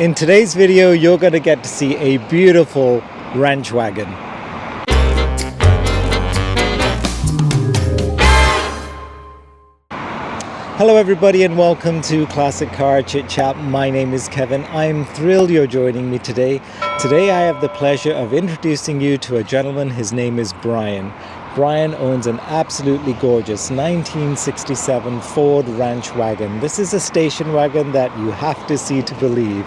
In today's video, you're going to get to see a beautiful ranch wagon. Hello everybody and welcome to Classic Car ChitChat. My name is Kevin. I'm thrilled you're joining me today. Today I have the pleasure of introducing you to a gentleman. His name is Brian. Brian owns an absolutely gorgeous 1967 Ford Ranch Wagon. This is a station wagon that you have to see to believe.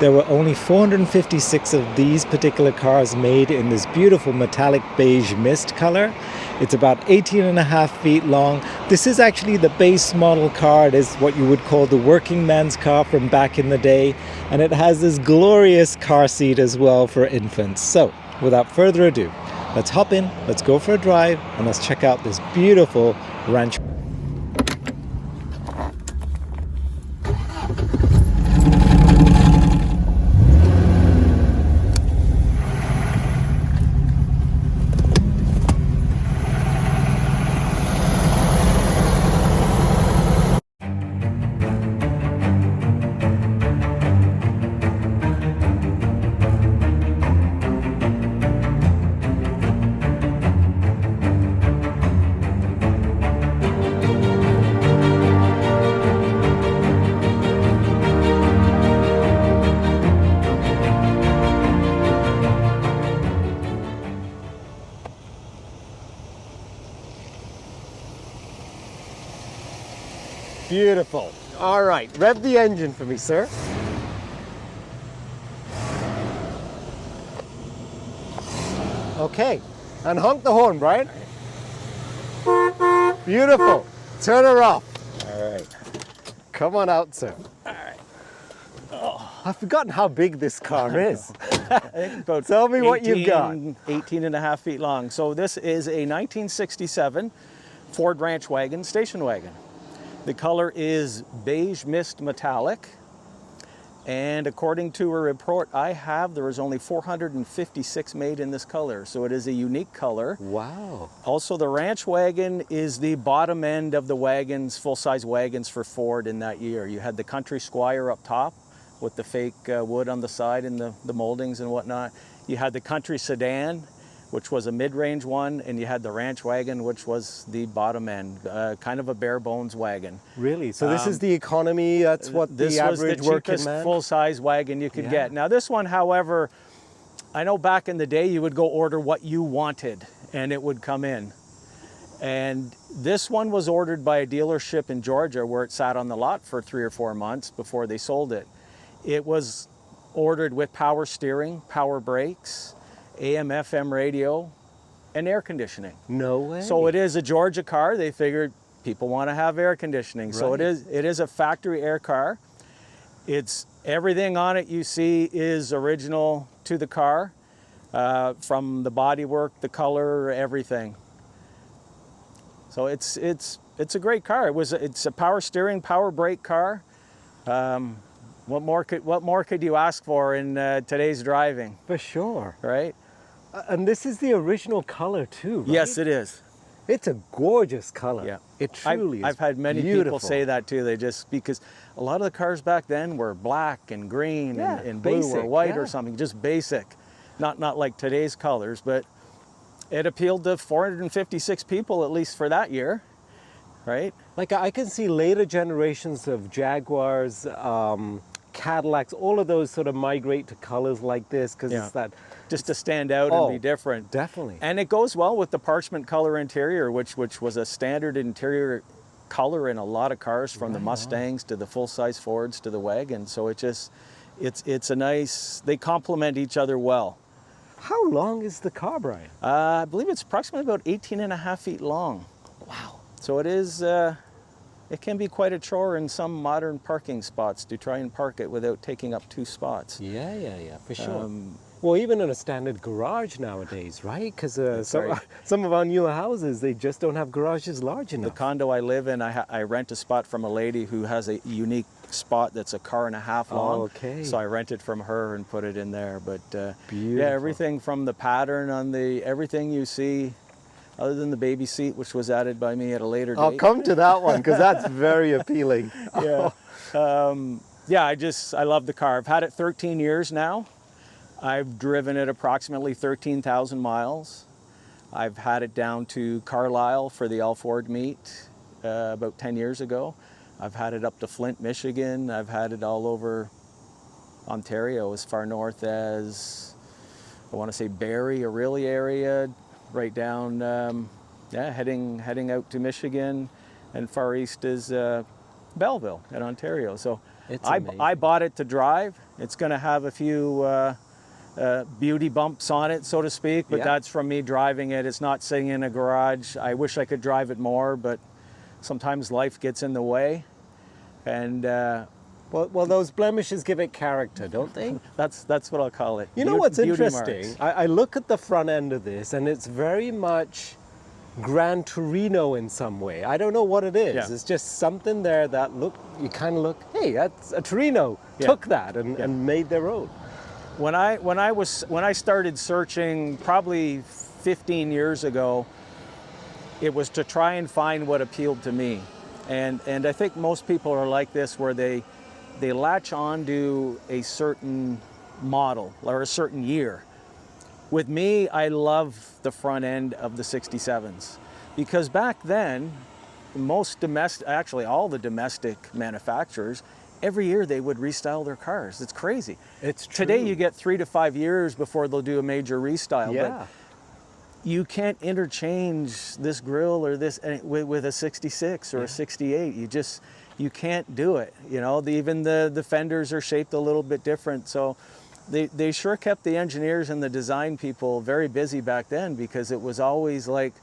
There were only 456 of these particular cars made in this beautiful metallic beige mist color. It's about 18.5 feet long. This is actually the base model car. It is what you would call the working man's car from back in the day. And it has this glorious car seat as well for infants. So without further ado, let's hop in, let's go for a drive, and let's check out this beautiful ranch. Beautiful. All right, rev the engine for me, sir. Okay, and honk the horn, Brian. Beautiful. Turn her off. All right. Come on out, sir. All right. Oh, I've forgotten how big this car is. I think about Tell me what you've got. 18.5 feet long. So this is a 1967 Ford Ranch Wagon, station wagon. The color is beige mist metallic, and according to a report I have, there is only 456 made in this color, so it is a unique color. Wow. Also, the Ranch Wagon is the bottom end of the wagons, full-size wagons for Ford in that year. You had the Country Squire up top with the fake wood on the side and the moldings and whatnot. You had the Country Sedan, which was a mid-range one, and you had the Ranch Wagon, which was the bottom end, kind of a bare bones wagon. Really? So this is the economy, that's what the average working man? This was the cheapest full-size wagon you could get. Now this one, however, I know back in the day you would go order what you wanted and it would come in. And this one was ordered by a dealership in Georgia where it sat on the lot for 3 or 4 months before they sold it. It was ordered with power steering, power brakes, AM, FM radio, and air conditioning. No way. So it is a Georgia car. They figured people want to have air conditioning. Right. So it is a factory air car. It's everything on it you see is original to the car, from the bodywork, the color, everything. So it's a great car. It's a power steering, power brake car. What more could you ask for in today's driving? For sure. Right? And this is the original color too, right? Yes, it is. It's a gorgeous color. Yeah. It truly is. I've had many people say that too. They just, because a lot of the cars back then were black and green and blue basic, or white or something, just basic. Not like today's colors, but it appealed to 456 people at least for that year, right? Like I can see later generations of Jaguars, Cadillacs, all of those sort of migrate to colors like this because it's that... Just to stand out and be different. Definitely. And it goes well with the parchment color interior, which was a standard interior color in a lot of cars, from the Mustangs to the full-size Fords to the wagons. So it's a nice, they complement each other well. How long is the car, Brian? I believe it's approximately about 18.5 feet long. Wow. So it is, it can be quite a chore in some modern parking spots to try and park it without taking up 2 spots. Yeah, for sure. Well, even in a standard garage nowadays, right? Because some of our newer houses, they just don't have garages large enough. The condo I live in, I rent a spot from a lady who has a unique spot that's a car and a half long. Okay. So I rented from her and put it in there. But beautiful. Yeah, everything from the pattern on everything you see other than the baby seat, which was added by me at a later date. I'll come to that one because that's very appealing. Yeah. Yeah, I love the car. I've had it 13 years now. I've driven it approximately 13,000 miles. I've had it down to Carlisle for the All Ford meet about 10 years ago. I've had it up to Flint, Michigan. I've had it all over Ontario, as far north as, I want to say, Barrie, Orillia area, right down, heading out to Michigan, and far east is Belleville in Ontario. So I bought it to drive. It's going to have a few beauty bumps on it, so to speak, but that's from me driving it. It's not sitting in a garage. I wish I could drive it more, but sometimes life gets in the way. And well, those blemishes give it character, don't they? that's what I'll call it. You know what's Beauty interesting? marks. I look at the front end of this, and it's very much Gran Torino in some way. I don't know what it is. Yeah. It's just something there that you kind of look, hey, that's a Torino. Took that and made their own. When I started searching probably 15 years ago, it was to try and find what appealed to me. And I think most people are like this, where they latch on to a certain model or a certain year. With me, I love the front end of the 67s, because back then, actually all the domestic manufacturers, every year they would restyle their cars. It's crazy. It's true. Today you get 3 to 5 years before they'll do a major restyle. Yeah. But you can't interchange this grille or this with a 66 or a 68. You can't do it. You know, even the fenders are shaped a little bit different. So they sure kept the engineers and the design people very busy back then, because it was always like,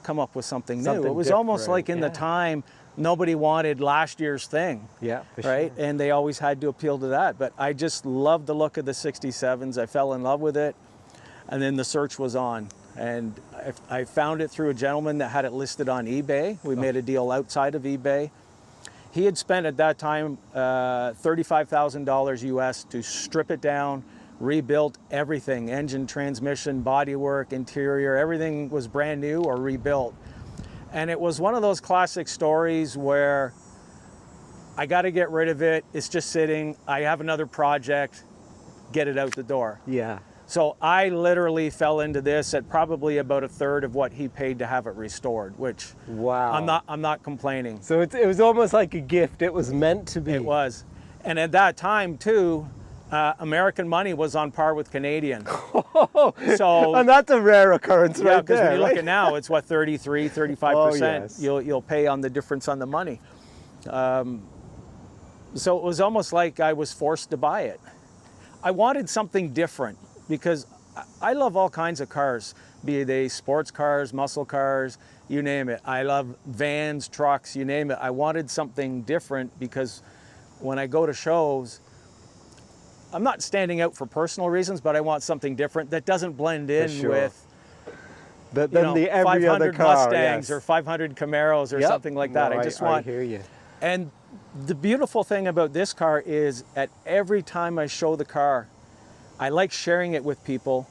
come up with something new. It was almost like in the time, nobody wanted last year's thing. Yeah, for right? sure. And they always had to appeal to that. But I just loved the look of the 67s. I fell in love with it. And then the search was on. And I found it through a gentleman that had it listed on eBay. We made a deal outside of eBay. He had spent at that time $35,000 US to strip it down, rebuilt everything, engine, transmission, bodywork, interior, everything was brand new or rebuilt. And it was one of those classic stories where I got to get rid of it. It's just sitting. I have another project, get it out the door. Yeah. So I literally fell into this at probably about a third of what he paid to have it restored, which wow. I'm not complaining. So it was almost like a gift. It was meant to be. It was. And at that time too, American money was on par with Canadian. So, and that's a rare occurrence right there. Because when you look right? at now, it's what, 33, 35%. Oh, yes. You'll pay on the difference on the money. So it was almost like I was forced to buy it. I wanted something different, because I love all kinds of cars, be they sports cars, muscle cars, you name it. I love vans, trucks, you name it. I wanted something different, because when I go to shows, I'm not standing out for personal reasons, but I want something different that doesn't blend in with the every 500 other car, Mustangs or 500 Camaros or something like that. No, I just want. I hear you. And the beautiful thing about this car is, at every time I show the car, I like sharing it with people,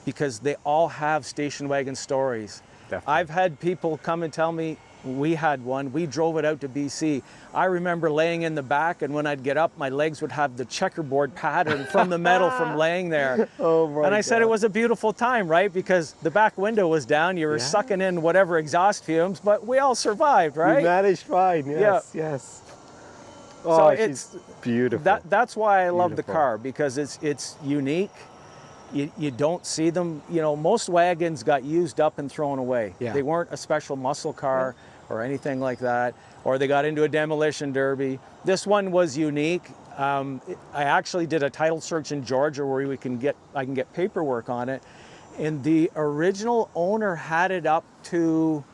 because they all have station wagon stories. Definitely. I've had people come and tell me, we had one, we drove it out to BC. I remember laying in the back, and when I'd get up, my legs would have the checkerboard pattern from the metal from laying there. Oh my And I said God. it was a beautiful time, right? Because the back window was down, you were sucking in whatever exhaust fumes, but we all survived, right? You managed fine, yes, yes. Oh, So it's beautiful. That's why I love the Beautiful. car, because it's unique. You don't see them, most wagons got used up and thrown away. Yeah. They weren't a special muscle car or anything like that, or they got into a demolition derby. This one was unique. I actually did a title search in Georgia where I can get paperwork on it. And the original owner had it up to,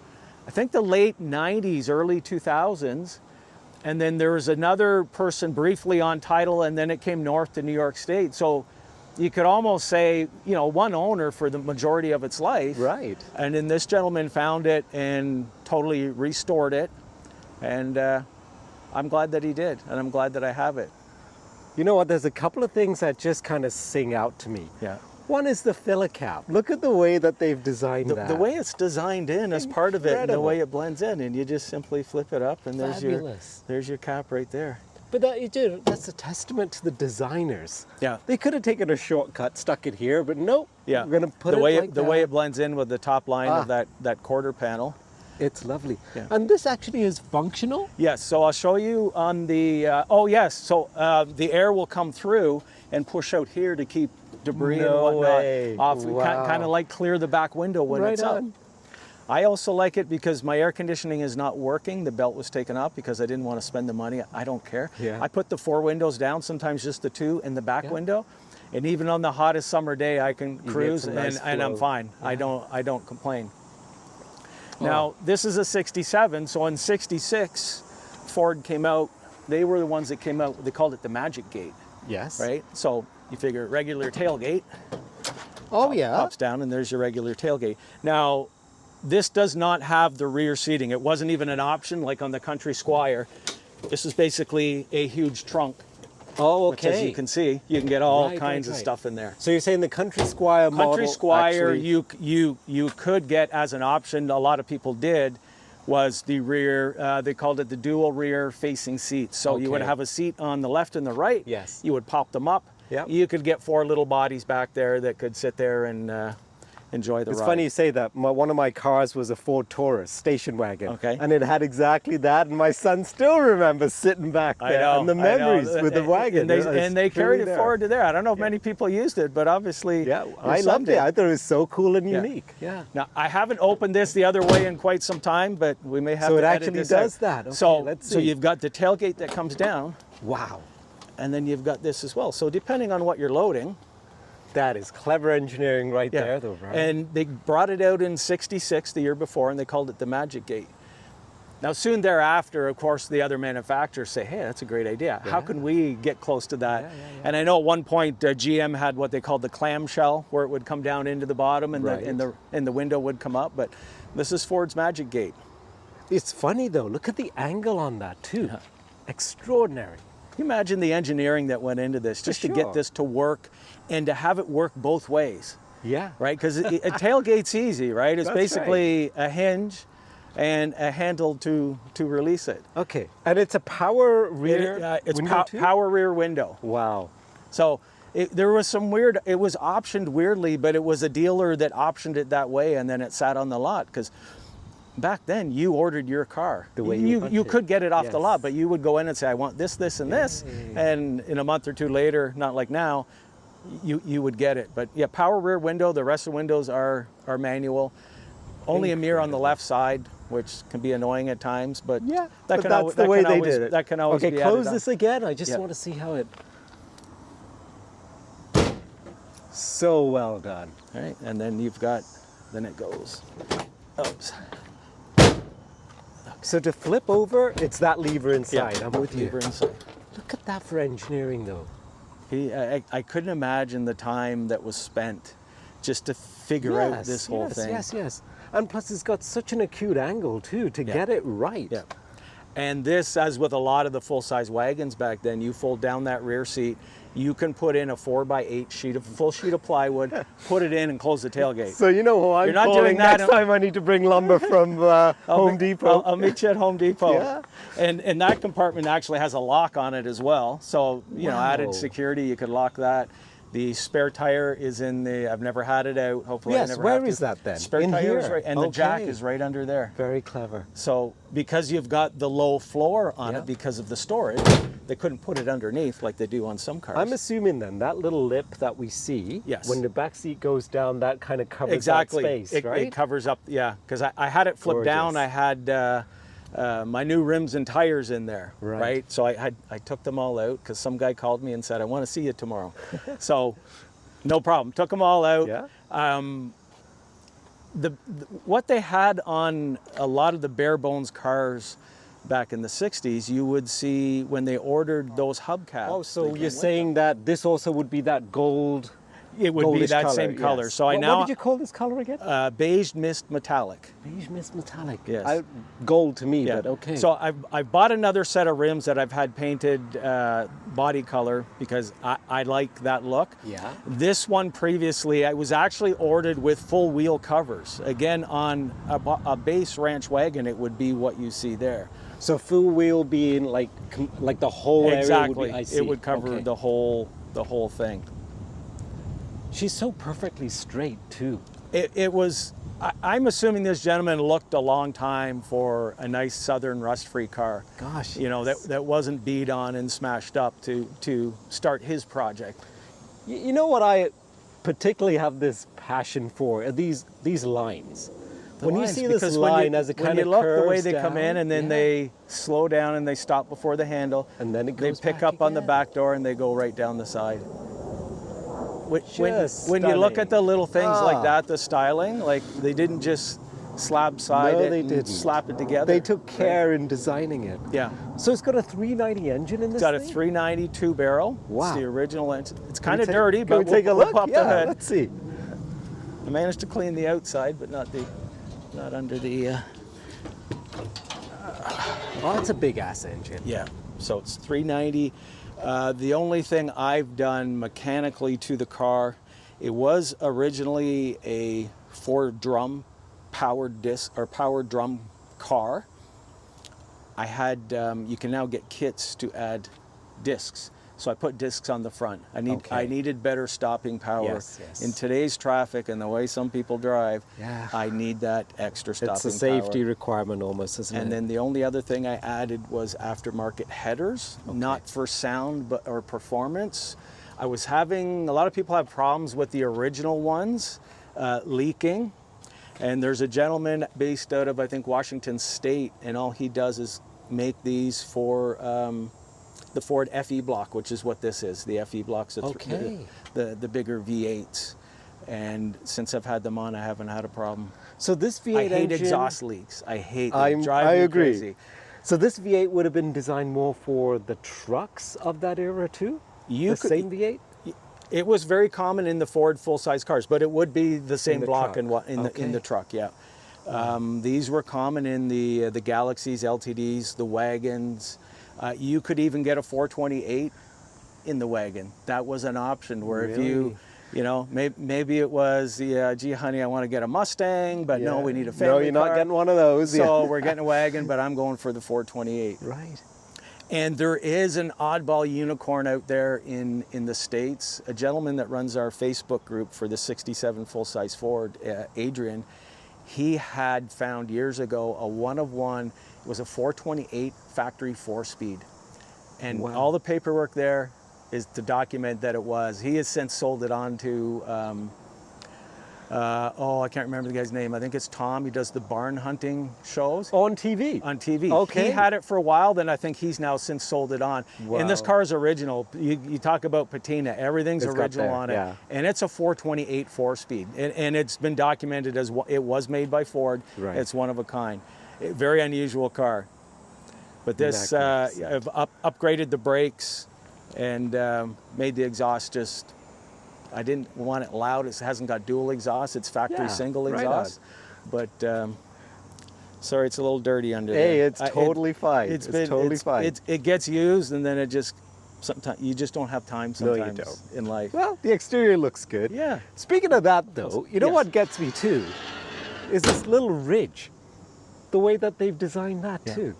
I think, the late 90s, early 2000s. And then there was another person briefly on title, and then it came north to New York State. So you could almost say, one owner for the majority of its life. Right. And then this gentleman found it and totally restored it. And I'm glad that he did, and I'm glad that I have it. You know what? There's a couple of things that just kind of sing out to me. Yeah. One is the filler cap. Look at the way that they've designed that. The way it's designed in as part of it, and the Incredible. way it blends in, and you just simply flip it up, and Fabulous. there's your cap right there. But that's a testament to the designers. Yeah. They could have taken a shortcut, stuck it here, but nope. Yeah. We're going to put the it way like the that. way it blends in with the top line of that quarter panel. It's lovely. Yeah. And this actually is functional? Yes, so I'll show you on the, the air will come through and push out here to keep debris and whatnot way. off. Wow. Kind of like clear the back window when Right it's up. on. I also like it because my air conditioning is not working. The belt was taken off because I didn't want to spend the money. I don't care. Yeah. I put the 4 windows down, sometimes just the 2 in the back window. And even on the hottest summer day, I can cruise some nice and I'm flow. fine. Yeah. I don't complain. Now, this is a 67, so in 66, Ford came out, they were the ones that came out, they called it the Magic Gate, Yes. right? So you figure regular tailgate, Oh, yeah. pops down, and there's your regular tailgate. Now, this does not have the rear seating. It wasn't even an option like on the Country Squire. This is basically a huge trunk, Oh, which as okay. you can see, you can get all Right, kinds right, of right. stuff in there. So you're saying the Country Squire model Country Squire, actually, you could get as an option. A lot of people did. Was the rear? They called it the dual rear facing seats. So you would Okay. have a seat on the left and the right. Yes. You would pop them up. Yep. You could get 4 little bodies back there that could sit there and enjoy the It's ride. funny you say that. One of my cars was a Ford Taurus station wagon. Okay. And it had exactly that. And my son still remembers sitting back I there. know, And the I know. memories with the wagon. And they It's carried truly it there. forward to there. I don't know if many people used it, but obviously Yeah, your I son loved it. did. I thought it was so cool and Yeah. unique. Yeah. Now, I haven't opened this the other way in quite some time, but we may have So to it edit actually this does out. that. Okay, so, let's so see. you've got the tailgate that comes down, Wow. and then you've got this as well. So depending on what you're loading, That is clever engineering right there, though, right? And they brought it out in 66, the year before, and they called it the Magic Gate. Now, soon thereafter, of course, the other manufacturers say, hey, that's a great idea. How can we get close to that? And I know at one point, GM had what they called the clamshell, where it would come down into the bottom and, Right. and the window would come up. But this is Ford's Magic Gate. It's funny, though. Look at the angle on that, too. Extraordinary. Can you imagine the engineering that went into this just to sure. get this to work and to have it work both ways? Yeah. Right? Because a tailgate's easy, right? It's That's basically a hinge and a handle to release it. Okay. And it's a power rear It's window, too? power rear window. Wow. So there was some weird, it was optioned weirdly, but it was a dealer that optioned it that way, and then it sat on the lot. Because back then, you ordered your car. The way you want you it. could get it off the Yes. lot, but you would go in and say, I want this, this, and this. And in a month or two later, not like now, you would get it. But yeah, power rear window, the rest of the windows are manual. Only a mirror on the left side, which can be annoying at times, but Yeah, that but can that's always, the that way can they always, did it. That can always Okay, be close added this on. again. I just Yeah. want to see how it... So well done. All right, and then you've got, then it goes. Oops. So to flip over, it's that lever inside. I'm with you. Lever inside. Look at that for engineering, though. I couldn't imagine the time that was spent just to figure out this whole thing. Yes. And plus, it's got such an acute angle, too, to get it right. Yeah. And this, as with a lot of the full-size wagons back then, you fold down that rear seat, you can put in a 4x8 full sheet of plywood, put it in and close the tailgate. So you know who I'm You're not calling doing that next time I need to bring lumber from Home Depot. I'll meet you at Home Depot. Yeah. And that compartment actually has a lock on it as well. So, you know, Wow. added security, you could lock that. The spare tire is in the, I've never had it out. Hopefully I Yes, never where have to. is that then? Spare In tire is here? right, and the jack Okay. is right under there. Very clever. So because you've got the low floor on Yeah. it because of the storage, they couldn't put it underneath like they do on some cars. I'm assuming then that little lip that we see, Yes. when the back seat goes down, that kind of covers Exactly. that space, right? It covers up, yeah. Because I had it flipped down. Gorgeous. I had my new rims and tires in there, Right. right? So I took them all out because some guy called me and said, I want to see you tomorrow. So no problem. Took them all out. Yeah. What they had on a lot of the bare bones cars back in the 60s, you would see when they ordered those hubcaps. Oh, so they you're came with saying that this also would be that gold, it would be goldish that color, same color. yes. So what now did you call this color again? beige mist metallic. Beige mist metallic. Yes. Gold to me, Yeah. but okay. So I've bought another set of rims that I've had painted body color because I like that look. Yeah. This one previously, I was actually ordered with full wheel covers. Again, on a base ranch wagon, it would be what you see there. So full wheel being like the whole Exactly. area would be, I see. It would cover Okay. the whole thing. She's so perfectly straight too. It was. I'm assuming this gentleman looked a long time for a nice southern rust-free car. Gosh, You know, yes. that wasn't beat on and smashed up to start his project. You know what I particularly have this passion for are these lines. When you Lines, see this because line as it kind when of you look the way curves they come in down, and then yeah. they slow down and they stop before the handle, And then it they goes pick back up on the again. back door and they go right down the side. Just When you look stunning. at the little things Ah. like that, the styling, like they didn't just slab side No, it they and didn't. slap it together. They took care in designing it. Yeah. So it's got a 390 engine in this It's got a thing? 392 barrel. Wow. It's the original engine. It's Can kind we of take- dirty, can but we take a we'll look? pop Yeah, the hood. let's see. I managed to clean the outside, but not under the. Oh, it's a big ass engine. Yeah. So it's 390. The only thing I've done mechanically to the car, it was originally a 4-drum powered drum car. I had, you can now get kits to add discs. So I put discs on the front. I Okay. needed better stopping power. Yes, yes. In today's traffic and the way some people drive, Yeah. I need that extra stopping It's a safety power. requirement almost, isn't it? And then the only other thing I added was aftermarket headers, not for sound or performance. I was having, a lot of people have problems with the original ones leaking. And there's a gentleman based out of, I think, Washington State, and all he does is make these for the Ford FE block, which is what this is. The FE block's Okay. the bigger V8s. And since I've had them on, I haven't had a problem. So this V8 I hate engine, exhaust leaks. I hate them. I Drive me agree. crazy. So this V8 would have been designed more for the trucks of that era too? You The could- same V8? It was very common in the Ford full-size cars, but it would be the same the block truck. in the Okay. truck. Yeah, these were common in the Galaxies, LTDs, the wagons. You could even get a 428 in the wagon. That was an option where if Really? you know, maybe it was the gee, honey, I want to get a Mustang, but no, Yeah. we need a family No, you're not car. getting one of those. So we're getting a wagon, but I'm going for the 428. Right. And there is an oddball unicorn out there in the States. A gentleman that runs our Facebook group for the 67 full-size Ford, Adrian, he had found years ago a one-of-one. It was a 428 factory 4-speed. And Wow. all the paperwork there is to document that it was. He has since sold it on to, I can't remember the guy's name. I think it's Tom. He does the barn hunting shows. On TV? On TV. Okay. He had it for a while, then I think he's now since sold it on. And this Wow. car is original. You talk about patina, everything's It's got original there, on it. yeah. And it's a 428 4-speed. And it's been documented as it was made by Ford. Right. It's one of a kind. Very unusual car. But this, That makes I've upgraded the brakes and made the exhaust just, I didn't want it loud. It hasn't got dual exhaust. It's factory Yeah, single right exhaust. But sorry, it's a little dirty under Hey, there. it's totally fine. It's totally fine. It gets used, and then it just sometimes you just don't have time No, you sometimes don't. in life. Well, the exterior looks good. Yeah. Speaking of that, though, you know Yes. what gets me too? Is this little ridge. The way that they've designed that Yeah. too.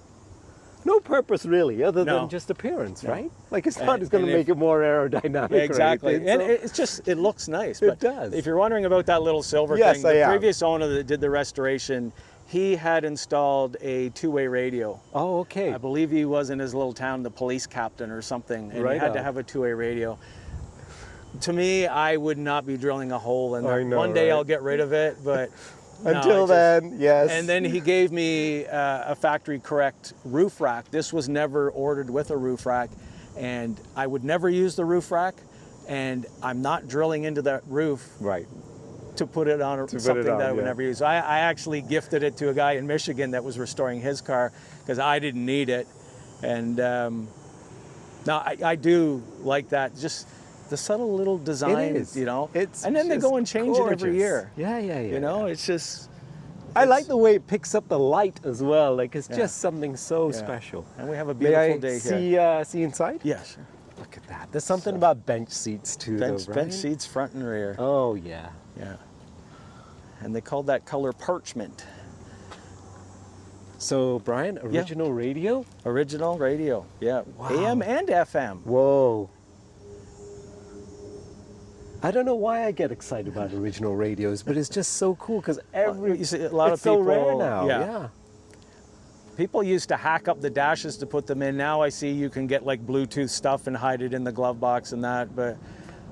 No purpose really, other No. than just appearance, No. right? Like it's not And- going to and make it more aerodynamic. Yeah, or exactly. anything, And so- it's just, it looks nice. It But does. If you're wondering about that little silver Yes, thing, I the am. previous owner that did the restoration, he had installed a two-way radio. Oh, okay. I believe he was in his little town, the police captain or something, and Right he had to on. have a two-way radio. To me, I would not be drilling a hole in I that. know, One day right? I'll get rid of it, but no, Until then, yes. And then he gave me a factory correct roof rack. This was never ordered with a roof rack, and I would never use the roof rack, and I'm not drilling into that roof Right. to put it on put it something on, that I would yeah. never use. I actually gifted it to a guy in Michigan that was restoring his car because I didn't need it. And now I do like that, just the subtle little design, is. you know. It's and then they just go and change it every gorgeous. year. Yeah, yeah, yeah. You know, it's just. I like the way it picks up the light as well. Like it's Yeah. just something so Yeah. special. And we have a May beautiful I day here. see inside? Yeah, sure. Look at that. There's something about bench seats too, Bench, though, right? bench seats, front and rear. Oh yeah. Yeah. And they called that color parchment. So, Brian, original radio? Original radio, yeah. Wow. AM and FM. Whoa. I don't know why I get excited about original radios, but it's just so cool because You see, a lot of it's so people, rare now. Yeah. People used to hack up the dashes to put them in. Now I see you can get like Bluetooth stuff and hide it in the glove box and that. But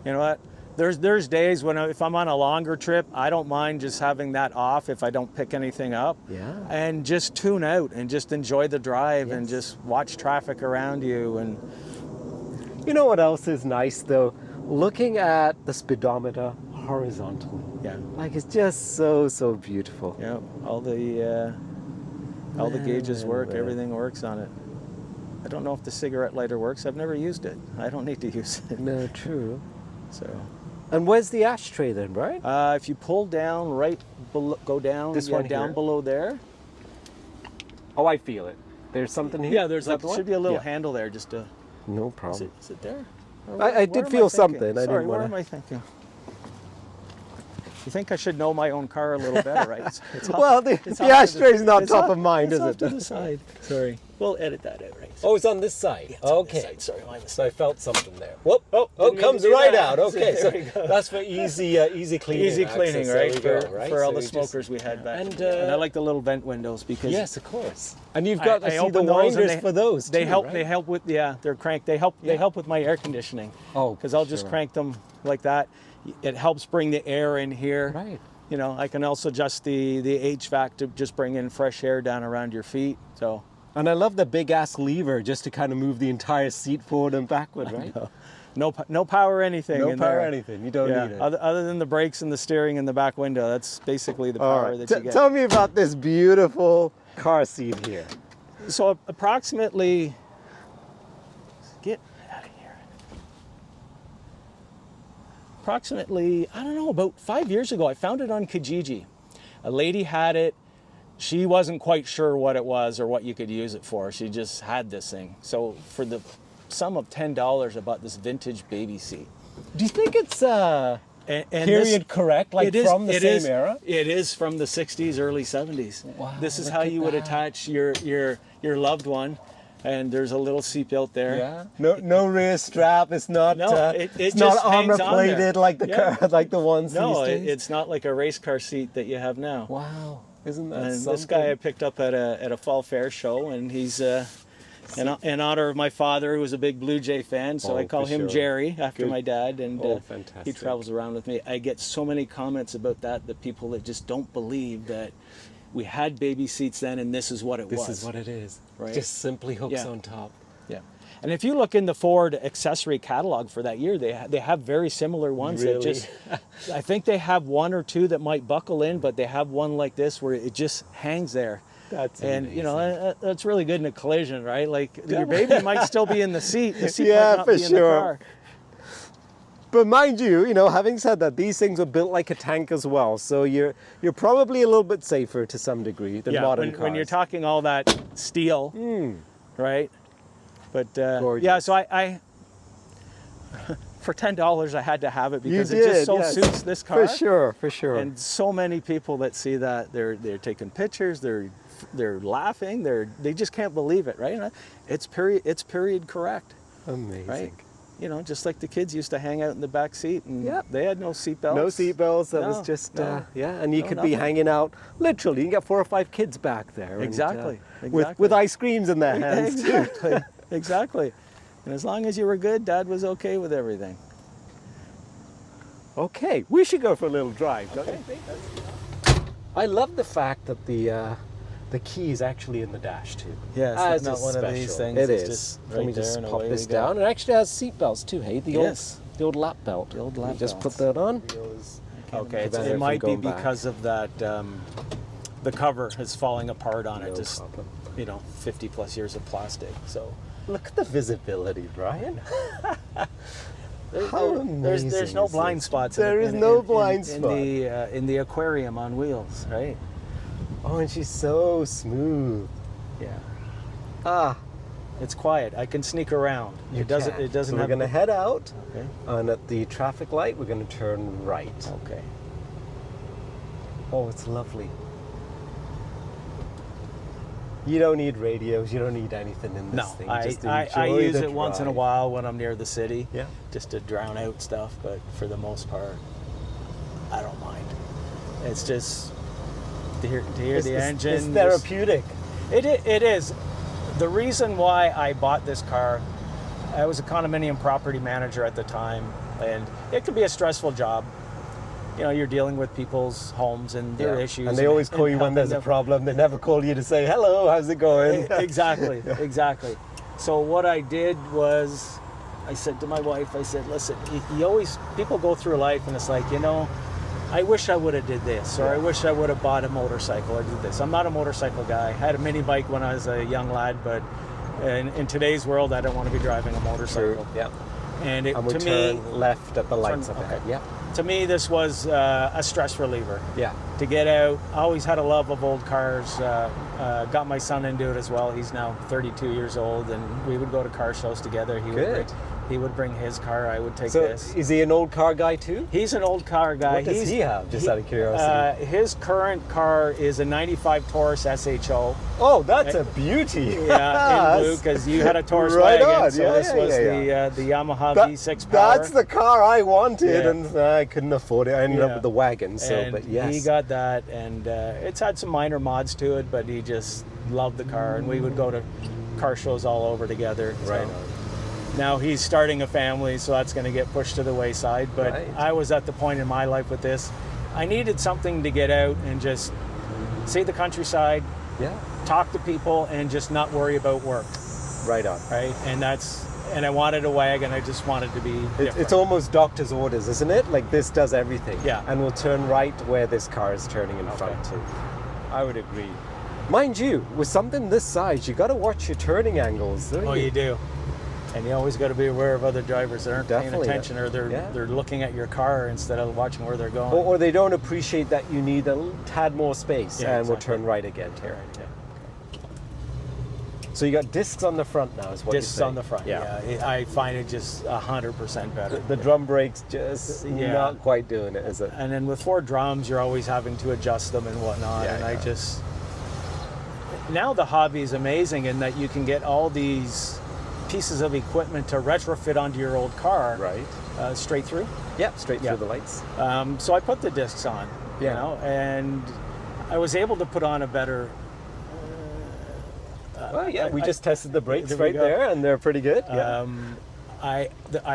you know what? There's days when if I'm on a longer trip, I don't mind just having that off if I don't pick anything up. Yeah. And just tune out and just enjoy the drive and Yes. just watch traffic around you. And You know what else is nice though? Looking at the speedometer horizontally. yeah, Like it's just so beautiful. yeah, all the gauges work. Man. Everything works on it. I don't know if the cigarette lighter works. I've never used it. I don't need to use it. No, true. So. And where's the ashtray then, right? If you pull down right below, go down, This yeah, one down here? below there. Oh, I feel it. There's something here? Yeah, there's Is that like the one? should be a little Yeah. handle there just to. No Is problem. it there? Or I where did am feel thinking? something. I Sorry, didn't where wanna- am I thinking? You think I should know my own car a little better, right? It's off- Well, the it's off to ashtray's not it's top off- of mind, it's is off it? to the side. Sorry, we'll edit that out, right? Oh, it's on this side. It's on Okay. this side. Sorry, my So mistake. I felt something there. Whoop! Oh, Oh, didn't mean comes to do right that. out. Okay, There so we go. that's for easy cleaning. Easy cleaning, access. right? There we For, go, right? for all So the you just- smokers we had back. And, And I like the little vent windows because Yes, of course. And you've got to see the open those and winders for those. They too, help. right? They help with they're cranked. They help. They help with my air conditioning. Oh, because I'll just sure. crank them like that. It helps bring the air in here. Right. You know, I can also adjust the HVAC to just bring in fresh air down around your feet. So And I love the big ass lever just to kind of move the entire seat forward and backward, right? no power anything. No in power there. anything. You don't Yeah. need it. Other than the brakes and the steering and the back window, that's basically the All power right. that you get. Tell me about this beautiful car seat here. So approximately, get out of here. Approximately, I don't know, about 5 years ago, I found it on Kijiji. A lady had it. She wasn't quite sure what it was or what you could use it for. She just had this thing. So for the sum of $10, I bought this vintage baby seat. Do you think it's And period this- correct, like it is- from the it same is- era? It is from the 60s, early 70s. Wow, This is look how at you would that. attach your loved one. And there's a little seatbelt there. Yeah. No rear strap. It's not. No, it's it not just armor hangs on there. plated like the Yeah. car, like the ones No, these days. it's not like a race car seat that you have now. Wow, isn't that And something? this guy I picked up at a fall fair show, and he's in honor of my father, who was a big Blue Jay fan. So Oh, I call for him sure. Jerry after Good. my dad, and Oh, he fantastic. travels around with me. I get so many comments about that people that just don't believe that we had baby seats then, and this is what it was. This is what it is. Right. Just simply hooks Yeah. on top. Yeah. And if you look in the Ford accessory catalog for that year, they have very similar ones that Really? just, I think they have one or two that might buckle in, but they have one like this where it just hangs there. That's And you know, amazing. that's really good in a collision, right? Like your baby might still be in the seat. The seat Yeah, might not for be in the sure. car. But mind you, having said that, these things are built like a tank as well, so you're probably a little bit safer to some degree than Yeah, modern cars. when you're talking all that steel, right? But Gorgeous. yeah, so I for $10 I had to have it because you it did, just so yes. suits this car. For sure. And so many people that see that they're taking pictures, they're laughing, they just can't believe it, right? It's period correct, Amazing. right? You know, just like the kids used to hang out in the back seat, and Yep. they had no seatbelts. No seatbelts. That No, was just no. and you No, could be nothing. hanging out. Literally, you can get 4 or 5 kids back there. and, Exactly, With exactly. ice creams in their hands. too. Exactly, exactly. And as long as you were good, Dad was okay with everything. Okay, we should go for a little drive, don't you think? I love the fact that the key is actually in the dash too. Yes, Ah, it's not just one of special. these things. It It's is. just Let right me there just and pop away this we go. down. It actually has seat belts too. Hey, Yes. the old lap belt. The old Let me lap just put belts. that on. Okay, prevent it it from might be going back. because of that. The cover is falling apart on it. No Just problem. 50 plus years of plastic. So Look at the visibility, Brian. there- How there- amazing there's no is blind this? spots. There is no blind spot. in the aquarium on wheels, right? Oh, and she's so smooth. Yeah, Ah, it's quiet. I can sneak around. you It doesn't. can. It doesn't So have. we're gonna head out, Okay. and at the traffic light, we're gonna turn right. Okay. Oh, it's lovely. You don't need radios. You don't need anything in this thing. Just I enjoy use the it once in a drive. while when I'm near the city, Yeah. just to drown out stuff. But for the most part, I don't mind. It's just to hear the engine. It's therapeutic. It is. The reason why I bought this car, I was a condominium property manager at the time, and it can be a stressful job. You know, you're dealing with people's homes and their issues. And they always call you when there's a problem. They never call you to say, hello, how's it going? Exactly, exactly. So what I did was, I said to my wife, I said, listen, you always, people go through life and it's like, you know, I wish I would have did this, or I wish I would have bought a motorcycle or did this. I'm not a motorcycle guy. I had a mini bike when I was a young lad, but in today's world, I don't want to be driving a motorcycle. True. Yeah. And And we to turn me, left at the lights up ahead. Yeah. to me, this was a stress reliever. Yeah. To get out. I always had a love of old cars. Got my son into it as well. He's now 32 years old, and we would go to car shows together. He would bring his car. I would take So this. is he an old car guy too? He's an old car guy. What does he have, just out of curiosity? His current car is a 95 Taurus SHO. Oh, that's a beauty. Yeah, in blue, because you had a Taurus Right wagon, on. so Yeah, this yeah, was yeah. the Yamaha That- V6 Power. That's the car I wanted, Yeah. and I couldn't afford it. I ended up Yeah. with the wagon. So, And but yes, he got that, and it's had some minor mods to it, but he just loved the car, and we would go to car shows all over together. So right on. now he's starting a family, so that's going to get pushed to the wayside. But Right. I was at the point in my life with this, I needed something to get out and just see the countryside, Yeah, talk to people, and just not worry about work, right on. right? And I wanted a wagon. I just wanted to be different. It's almost doctor's orders, isn't it? Like this does everything. Yeah. And we'll turn right where this car is turning in front too. I would agree. Mind you, with something this size, you got to watch your turning angles. Don't Oh, you do. And you always got to be aware of other drivers that aren't Definitely. paying attention, or they're looking at your car instead of watching where they're going. Or they don't appreciate that you need a tad more space, Yeah, and we'll exactly. turn right again here. Yeah. So you got discs on the front now, is what Discs you're saying? on the front. Yeah, I find it just 100% better. The drum brakes just Yeah. not quite doing it, is it? And then with Ford drums, you're always having to adjust them and whatnot. Yeah, and yeah. I just now the hobby is amazing in that you can get all these pieces of equipment to retrofit onto your old car, Right. straight through. Yep, straight Yeah. through the lights. So I put the discs on, you Yeah. know, and I was able to put on a better. Well, yeah, we just tested the brakes there we right go. there, and they're pretty good. Yeah. I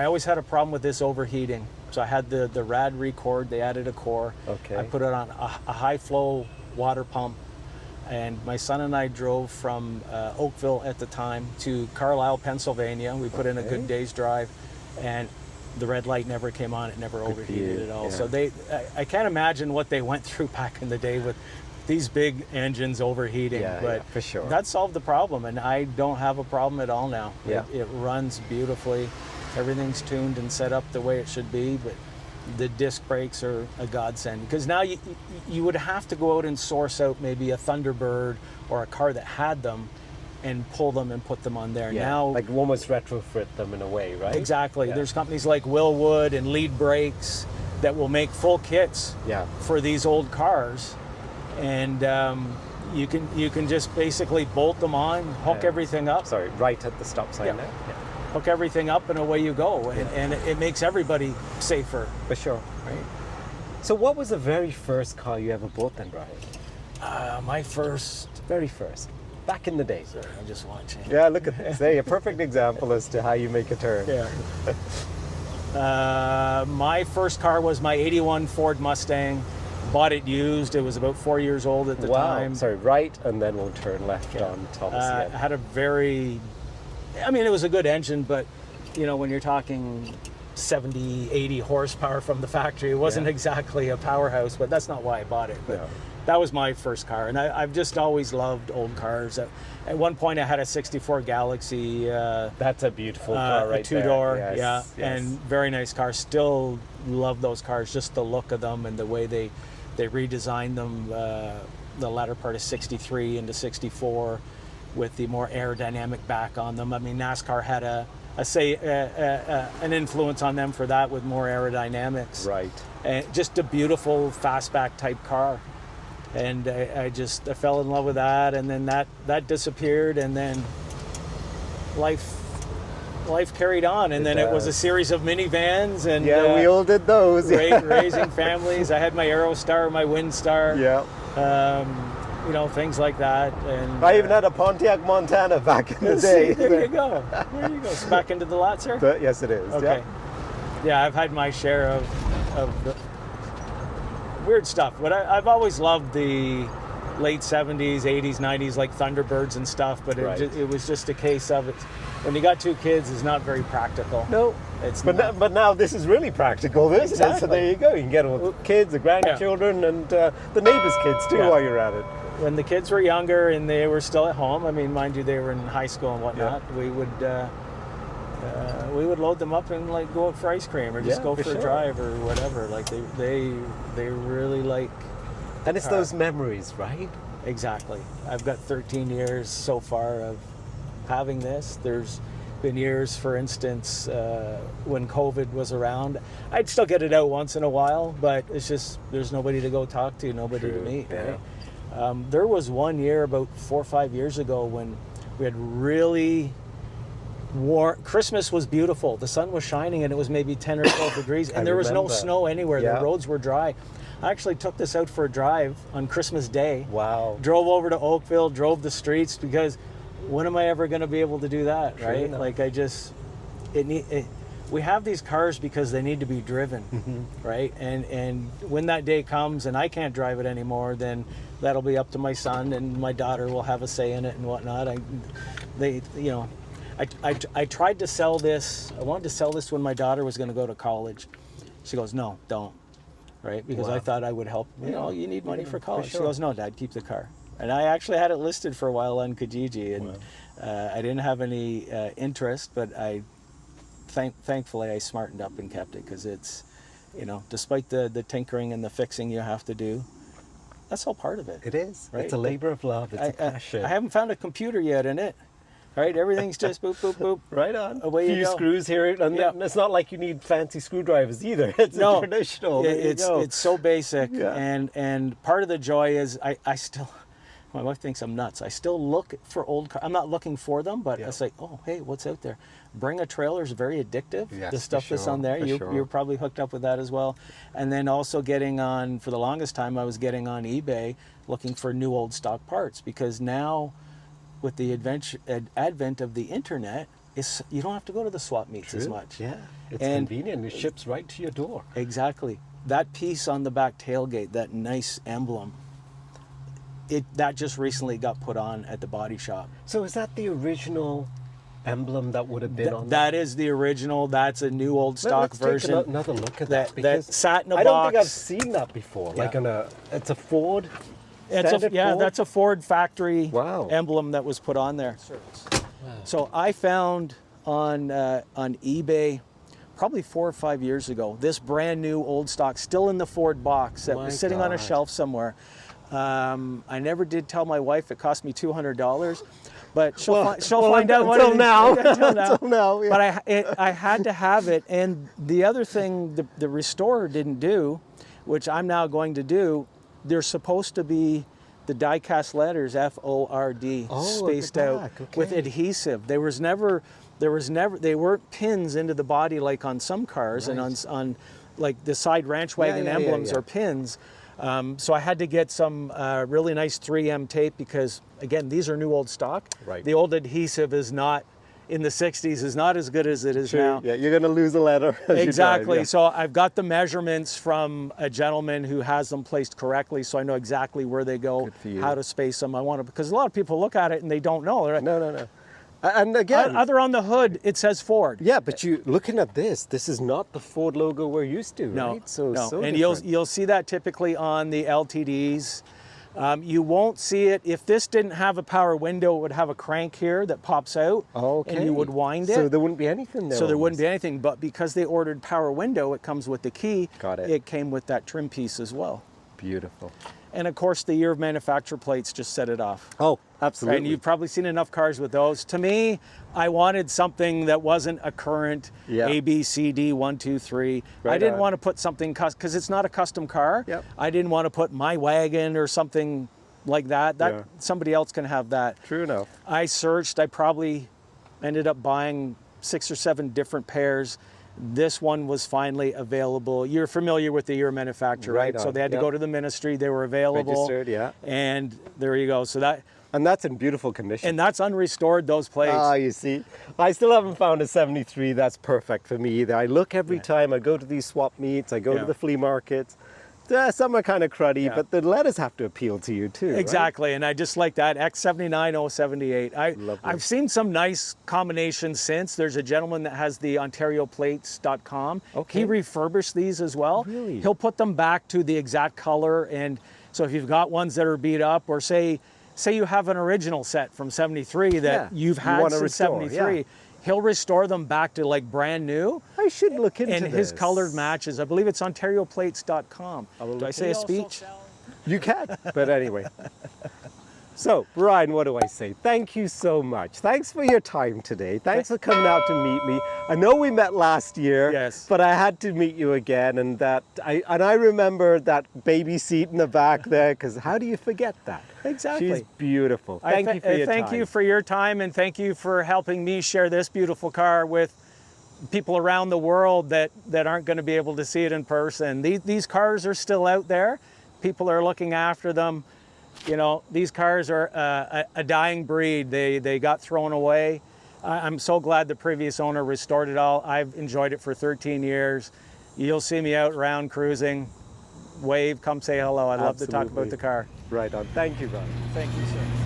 always had a problem with this overheating. So I had the rad record. They added a core. Okay. I put it on a high flow water pump, and my son and I drove from Oakville at the time to Carlisle, Pennsylvania. We put in a good day's drive, and the red light never came on. It never overheated you, at all. yeah. So I can't imagine what they went through back in the day with these big engines overheating. Yeah, but yeah, for sure. that solved the problem, and I don't have a problem at all now. Yeah. It runs beautifully. Everything's tuned and set up the way it should be, but the disc brakes are a godsend, because now you would have to go out and source out maybe a Thunderbird or a car that had them and pull them and put them on there. Yeah, Now, like almost retrofit them in a way, right? exactly. Yeah. There's companies like Willwood and Lead Brakes that will make full kits Yeah. for these old cars, and you can just basically bolt them on, hook Yeah. everything up, Sorry, right at the stop sign Yeah. there. Yeah, hook everything up, and away you go. And it makes everybody safer, for sure. right? So what was the very first car you ever bought then, Brian? My first. Very first. Back in the day. Sorry, I'm just watching. Yeah, look at this. There, a perfect example as to how you make a turn. Yeah. My first car was my '81 Ford Mustang. Bought it used. It was about 4 years old at the Wow. time. Sorry, right, and then we'll turn left on Thomas I again. had a very, I mean, it was a good engine, but you know, when you're talking 70, 80 horsepower from the factory, it wasn't Yeah. exactly a powerhouse, but that's not why I bought it. But No. that was my first car, and I've just always loved old cars. At one point, I had a '64 Galaxie. That's a beautiful car right a two-door, there. yeah, Yes, yes. and very nice car. Still love those cars, just the look of them and the way they redesigned them. The latter part of '63 into '64, with the more aerodynamic back on them. I mean, NASCAR had an influence on them for that, with more aerodynamics. Right. And just a beautiful fastback type car. And I fell in love with that, and then that disappeared, and then life carried on, and then it was a series of minivans, and we all did those. Raising families. I had my Aerostar, my Windstar. Yeah. You know, things like that. And I even had a Pontiac Montana back in the day. There you go. There you go. So back into the lot, sir? Yes, it is. Okay. Yeah, I've had my share of the weird stuff. But I've always loved the late 70s, 80s, 90s, like Thunderbirds and stuff. But it was just a case of it. When you got two kids, it's not very practical. No. But now this is really practical, this. Exactly. So there you go. You can get all the kids, the grandchildren, and the neighbors' kids too while you're at it. When the kids were younger and they were still at home, I mean, mind you, they were in high school and whatnot, we would load them up and like go out for ice cream or just go for a drive or whatever. Like they really like. And it's those memories, right? Exactly. I've got 13 years so far of having this. There's been years, for instance, when COVID was around, I'd still get it out once in a while, but it's just there's nobody to go talk to, nobody to meet. Yeah. Right? There was one year about 4 or 5 years ago when we had really warm. Christmas was beautiful. The sun was shining and it was maybe 10 or 12 degrees, and there was no snow anywhere. Yeah. The roads were dry. I actually took this out for a drive on Christmas Day. Wow. Drove over to Oakville, drove the streets, because when am I ever going to be able to do that, right? Enough. Like we have these cars because they need to be driven, right? And when that day comes and I can't drive it anymore, then that'll be up to my son, and my daughter will have a say in it and whatnot. I tried to sell this. I wanted to sell this when my daughter was going to go to college. She goes, "No, don't," right? Because I thought I would help. You need money for college. She goes, "No, Dad, keep the car." And I actually had it listed for a while on Kijiji, and I didn't have any interest, but thankfully I smartened up and kept it, because it's, despite the tinkering and the fixing you have to do, that's all part of it. It is. Right? It's a labor of love. It's a passion. I haven't found a computer yet in it. Right? Everything's just boop, boop, boop. Right on. Away you a few go. screws here. And it's not like you need fancy screwdrivers either. It's a traditional. It's so basic. Yeah. And part of the joy is I still, my wife thinks I'm nuts. I still look for old cars. I'm not looking for them, but it's like, oh, hey, what's out there? Bring a trailer is very addictive. Yes, the stuff that's on there, you're probably hooked up with that as well. And then also getting on, for the longest time, I was getting on eBay looking for new old stock parts, because now with the advent of the internet, you don't have to go to the swap meets as much. Yeah, it's convenient. It ships right to your door. Exactly. That piece on the back tailgate, that nice emblem, that just recently got put on at the body shop. So is that the original emblem that would have been on that? Is the original. That's a new old stock version. Let's take another look at that. That sat in a box. I don't think I've seen that before. Yeah. Like it's a Ford. Ford? That's a Ford factory emblem that was put on there. Wow. So I found on eBay probably 4 or 5 years ago this brand new old stock, still in the Ford box, that was sitting on a shelf somewhere. I never did tell my wife it cost me $200, but she'll find out what it is. Until now. Yeah. But I had to have it. And the other thing the restorer didn't do, which I'm now going to do, there's supposed to be the die-cast letters FORD spaced out with adhesive. They weren't pins into the body like on some cars, and on like the side Ranch Wagon emblems are pins. So I had to get some really nice 3M tape, because again, these are new old stock. Right. The old adhesive is not, in the 60s, is not as good as it is now. Yeah, you're going to lose a letter. Exactly. So I've got the measurements from a gentleman who has them placed correctly, so I know exactly where they go, how to space them. Because a lot of people look at it and they don't know. Right? No. And again, other on the hood, it says Ford. Yeah, but you looking at this is not the Ford logo we're used to, right? So and you'll see that typically on the LTDs. You won't see it if this didn't have a power window. It would have a crank here that pops out, and you would wind it. So there wouldn't be anything there. So there wouldn't be anything, but because they ordered power window, it comes with the key. Got it. It came with that trim piece as well. Beautiful. And of course, the year of manufacture plates just set it off. Oh, Absolutely. And you've probably seen enough cars with those. To me, I wanted something that wasn't a current Yeah. A, B, C, D, 1, 2, 3. Right I didn't on. want to put something, because it's not a custom car. Yep. I didn't want to put my wagon or something like that. Yeah. Somebody else can have that. True enough. I searched, I probably ended up buying 6 or 7 different pairs. This one was finally available. You're familiar with the year manufacturer, Right right? So on, they had to yep. go to the ministry. They were available. Registered, yeah. And there you go. So that, And that's in beautiful condition. and that's unrestored, those plates. Ah, you see, I still haven't found a 73 that's perfect for me either. I look every time, I go to these swap meets, I go Yeah. to the flea markets. Some are kind of cruddy, Yeah. but the letters have to appeal to you too. right? Exactly, and I just like that X79 078. Lovely. I've seen some nice combinations since. There's a gentleman that has the OntarioPlates.com. Okay. He refurbished these as well. Really? He'll put them back to the exact color, and so if you've got ones that are beat up, or say you have an original set from 73 that Yeah, you've you had wanna since restore, 73, yeah. he'll restore them back to like brand new. I should look into And his this. colored matches, I believe it's OntarioPlates.com. will Do I look say a speech? You can, but anyway. So, Brian, what do I say? Thank you so much. Thanks for your time today. Thanks for coming out to meet me. I know we met last year, Yes. but I had to meet you again, and I remember that baby seat in the back there, because how do you forget that? Exactly. She's beautiful. Thank you for your time. Thank you for your time, and thank you for helping me share this beautiful car with people around the world that aren't going to be able to see it in person. These cars are still out there. People are looking after them. You know, these cars are a dying breed. They got thrown away. I'm so glad the previous owner restored it all. I've enjoyed it for 13 years. You'll see me out around cruising. Wave, come say hello. I'd love to talk about Absolutely. the car. Right on. Thank you, Brian. Thank you, sir.